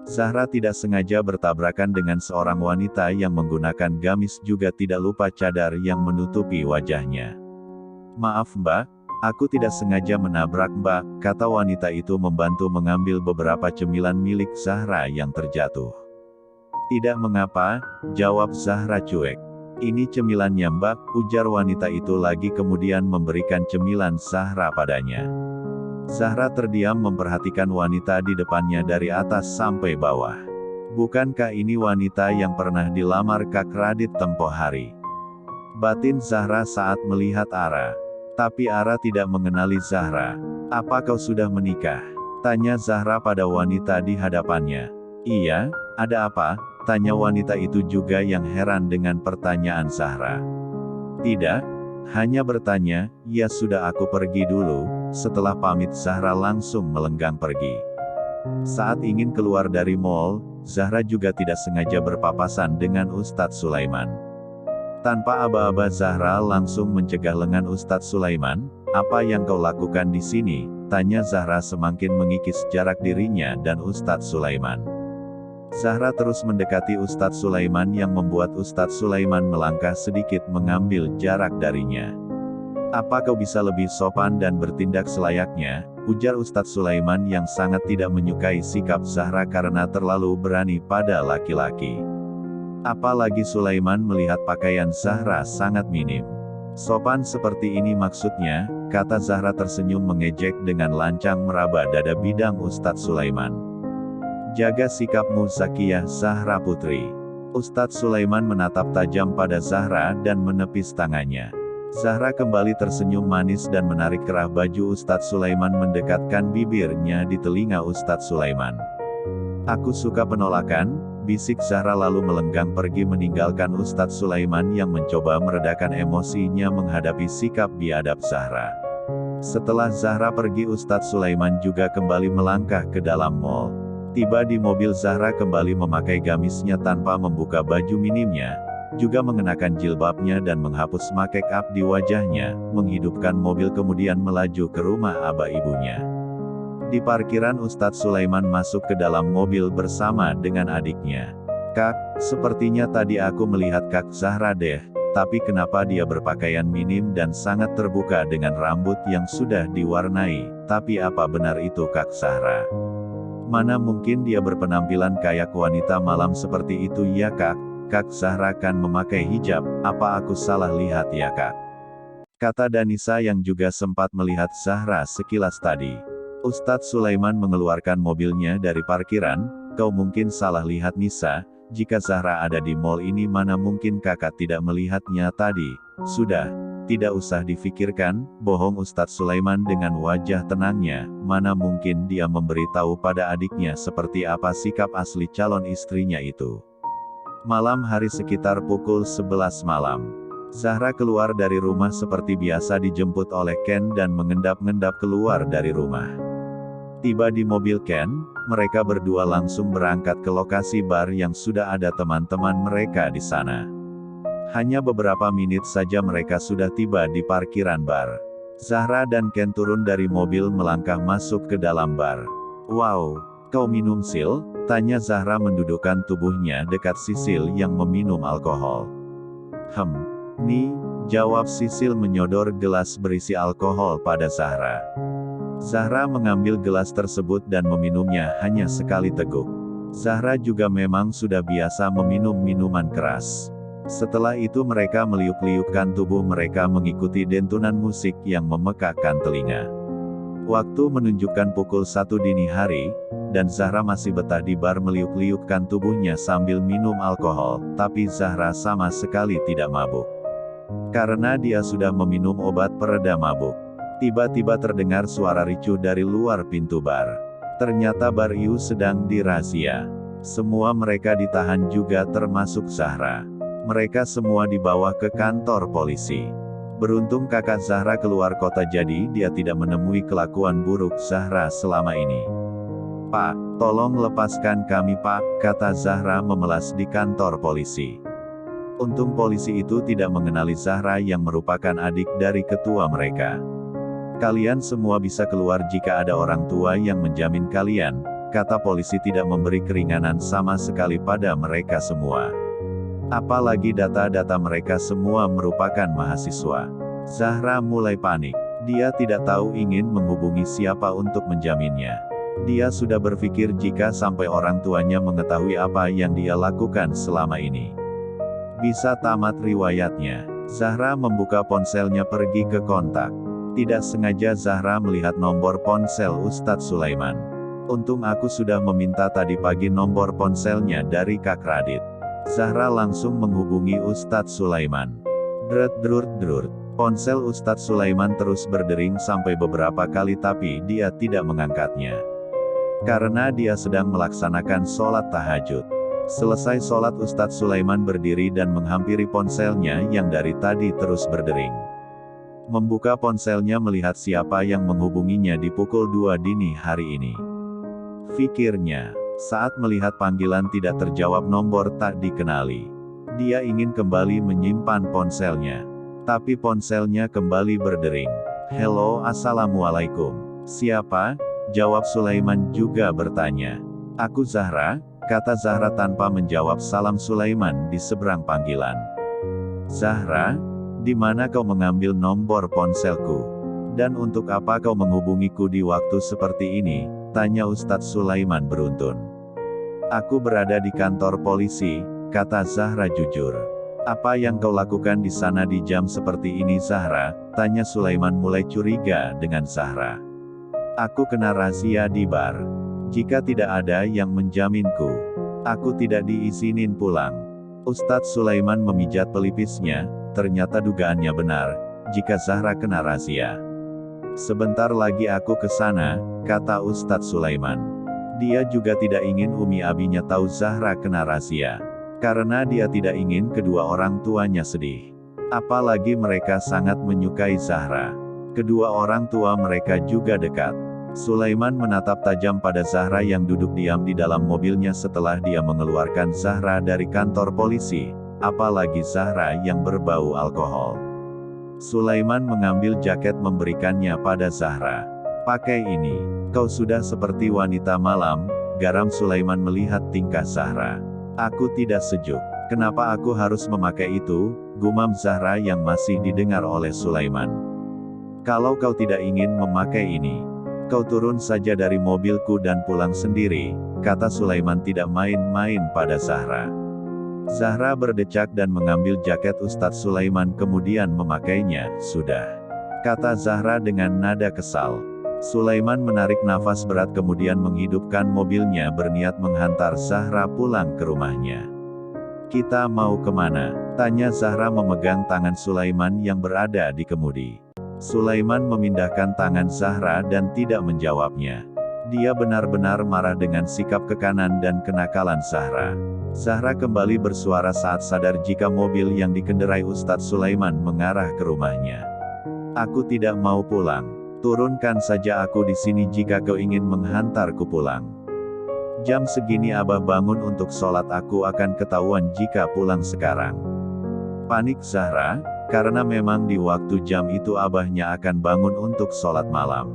Zahra tidak sengaja bertabrakan dengan seorang wanita yang menggunakan gamis juga tidak lupa cadar yang menutupi wajahnya. "Maaf Mbak, aku tidak sengaja menabrak Mbak," kata wanita itu membantu mengambil beberapa cemilan milik Zahra yang terjatuh. "Tidak mengapa," jawab Zahra cuek. "Ini cemilannya Mbak," ujar wanita itu lagi kemudian memberikan cemilan Zahra padanya. Zahra terdiam memperhatikan wanita di depannya dari atas sampai bawah. Bukankah ini wanita yang pernah dilamar Kak Radit tempo hari? Batin Zahra saat melihat Ara. Tapi Ara tidak mengenali Zahra. "Apa kau sudah menikah?" tanya Zahra pada wanita di hadapannya. "Iya, ada apa?" tanya wanita itu juga yang heran dengan pertanyaan Zahra. "Tidak, hanya bertanya." "Ya sudah aku pergi dulu." Setelah pamit Zahra langsung melenggang pergi. Saat ingin keluar dari mall, Zahra juga tidak sengaja berpapasan dengan Ustadz Sulaiman. Tanpa aba-aba Zahra langsung mencegah lengan Ustadz Sulaiman. "Apa yang kau lakukan di sini?" tanya Zahra semakin mengikis jarak dirinya dan Ustadz Sulaiman. Zahra terus mendekati Ustadz Sulaiman yang membuat Ustadz Sulaiman melangkah sedikit mengambil jarak darinya. "Apa kau bisa lebih sopan dan bertindak selayaknya?" ujar Ustadz Sulaiman yang sangat tidak menyukai sikap Zahra karena terlalu berani pada laki-laki. Apalagi Sulaiman melihat pakaian Zahra sangat minim. "Sopan seperti ini maksudnya?" kata Zahra tersenyum mengejek dengan lancang meraba dada bidang Ustadz Sulaiman. "Jaga sikapmu Zakiyah Zahra putri." Ustadz Sulaiman menatap tajam pada Zahra dan menepis tangannya. Zahra kembali tersenyum manis dan menarik kerah baju Ustadz Sulaiman mendekatkan bibirnya di telinga Ustadz Sulaiman. "Aku suka penolakan," bisik Zahra lalu melenggang pergi meninggalkan Ustadz Sulaiman yang mencoba meredakan emosinya menghadapi sikap biadab Zahra. Setelah Zahra pergi Ustadz Sulaiman juga kembali melangkah ke dalam mall. Tiba di mobil Zahra kembali memakai gamisnya tanpa membuka baju minimnya, juga mengenakan jilbabnya dan menghapus make up di wajahnya, menghidupkan mobil kemudian melaju ke rumah abah ibunya. Di parkiran Ustadz Sulaiman masuk ke dalam mobil bersama dengan adiknya. "Kak, sepertinya tadi aku melihat Kak Zahra deh, tapi kenapa dia berpakaian minim dan sangat terbuka dengan rambut yang sudah diwarnai, tapi apa benar itu Kak Zahra? Mana mungkin dia berpenampilan kayak wanita malam seperti itu ya Kak? Kak Zahra kan memakai hijab, apa aku salah lihat ya Kak?" kata Danisa yang juga sempat melihat Zahra sekilas tadi. Ustadz Sulaiman mengeluarkan mobilnya dari parkiran. "Kau mungkin salah lihat Nisa, jika Zahra ada di mall ini mana mungkin kakak tidak melihatnya tadi." "Sudah, tidak usah difikirkan," bohong Ustadz Sulaiman dengan wajah tenangnya, mana mungkin dia memberitahu pada adiknya seperti apa sikap asli calon istrinya itu. Malam hari sekitar pukul 11 malam. Zahra keluar dari rumah seperti biasa dijemput oleh Ken dan mengendap-endap keluar dari rumah. Tiba di mobil Ken, mereka berdua langsung berangkat ke lokasi bar yang sudah ada teman-teman mereka di sana. Hanya beberapa menit saja mereka sudah tiba di parkiran bar. Zahra dan Ken turun dari mobil melangkah masuk ke dalam bar. "Wow, kau minum Sil?" tanya Zahra mendudukkan tubuhnya dekat Sisil yang meminum alkohol. Nih," jawab Sisil menyodor gelas berisi alkohol pada Zahra. Zahra mengambil gelas tersebut dan meminumnya hanya sekali teguk. Zahra juga memang sudah biasa meminum minuman keras. Setelah itu mereka meliuk-liukkan tubuh mereka mengikuti dentuman musik yang memekakkan telinga. Waktu menunjukkan pukul 1 dini hari, dan Zahra masih betah di bar meliuk-liukkan tubuhnya sambil minum alkohol, tapi Zahra sama sekali tidak mabuk. Karena dia sudah meminum obat pereda mabuk. Tiba-tiba terdengar suara ricuh dari luar pintu bar. Ternyata bar itu sedang dirazia. Semua mereka ditahan juga termasuk Zahra. Mereka semua dibawa ke kantor polisi. Beruntung kakak Zahra keluar kota jadi dia tidak menemui kelakuan buruk Zahra selama ini. "Pak, tolong lepaskan kami Pak," kata Zahra memelas di kantor polisi. Untung polisi itu tidak mengenali Zahra yang merupakan adik dari ketua mereka. "Kalian semua bisa keluar jika ada orang tua yang menjamin kalian," kata polisi tidak memberi keringanan sama sekali pada mereka semua. Apalagi data-data mereka semua merupakan mahasiswa. Zahra mulai panik. Dia tidak tahu ingin menghubungi siapa untuk menjaminnya. Dia sudah berpikir jika sampai orang tuanya mengetahui apa yang dia lakukan selama ini, bisa tamat riwayatnya. Zahra membuka ponselnya pergi ke kontak. Tidak sengaja Zahra melihat nomor ponsel Ustadz Sulaiman. Untung aku sudah meminta tadi pagi nomor ponselnya dari Kak Radit. Zahra langsung menghubungi Ustadz Sulaiman. Drut. Ponsel Ustadz Sulaiman terus berdering sampai beberapa kali tapi dia tidak mengangkatnya. Karena dia sedang melaksanakan sholat tahajud. Selesai sholat Ustadz Sulaiman berdiri dan menghampiri ponselnya yang dari tadi terus berdering. Membuka ponselnya melihat siapa yang menghubunginya di pukul 2 dini hari ini. Pikirnya, saat melihat panggilan tidak terjawab nomor tak dikenali. Dia ingin kembali menyimpan ponselnya. Tapi ponselnya kembali berdering. Halo, assalamualaikum. Siapa? Jawab Sulaiman juga bertanya. Aku Zahra, kata Zahra tanpa menjawab salam Sulaiman di seberang panggilan. Zahra, di mana kau mengambil nomor ponselku? Dan untuk apa kau menghubungiku di waktu seperti ini? Tanya Ustadz Sulaiman beruntun. Aku berada di kantor polisi, kata Zahra jujur. Apa yang kau lakukan di sana di jam seperti ini Zahra? Tanya Sulaiman mulai curiga dengan Zahra. Aku kena razia di bar. Jika tidak ada yang menjaminku, aku tidak diizinin pulang. Ustadz Sulaiman memijat pelipisnya, ternyata dugaannya benar, jika Zahra kena razia. Sebentar lagi aku ke sana, kata Ustadz Sulaiman. Dia juga tidak ingin Umi Abinya tahu Zahra kena razia. Karena dia tidak ingin kedua orang tuanya sedih. Apalagi mereka sangat menyukai Zahra. Kedua orang tua mereka juga dekat. Sulaiman menatap tajam pada Zahra yang duduk diam di dalam mobilnya setelah dia mengeluarkan Zahra dari kantor polisi. Apalagi Zahra yang berbau alkohol. Sulaiman mengambil jaket memberikannya pada Zahra. Pakai ini, kau sudah seperti wanita malam, garam Sulaiman melihat tingkah Zahra. Aku tidak sejuk. Kenapa aku harus memakai itu? Gumam Zahra yang masih didengar oleh Sulaiman. Kalau kau tidak ingin memakai ini, kau turun saja dari mobilku dan pulang sendiri, kata Sulaiman tidak main-main pada Zahra. Zahra berdecak dan mengambil jaket Ustadz Sulaiman kemudian memakainya. Sudah, kata Zahra dengan nada kesal. Sulaiman menarik nafas berat kemudian menghidupkan mobilnya berniat menghantar Zahra pulang ke rumahnya. Kita mau kemana? Tanya Zahra memegang tangan Sulaiman yang berada di kemudi. Sulaiman memindahkan tangan Zahra dan tidak menjawabnya. Dia benar-benar marah dengan sikap kekanan dan kenakalan Zahra. Zahra kembali bersuara saat sadar jika mobil yang dikendarai Ustadz Sulaiman mengarah ke rumahnya. Aku tidak mau pulang. Turunkan saja aku di sini jika kau ingin menghantarku pulang. Jam segini Abah bangun untuk sholat, aku akan ketahuan jika pulang sekarang. Panik Zahra, karena memang di waktu jam itu Abahnya akan bangun untuk sholat malam.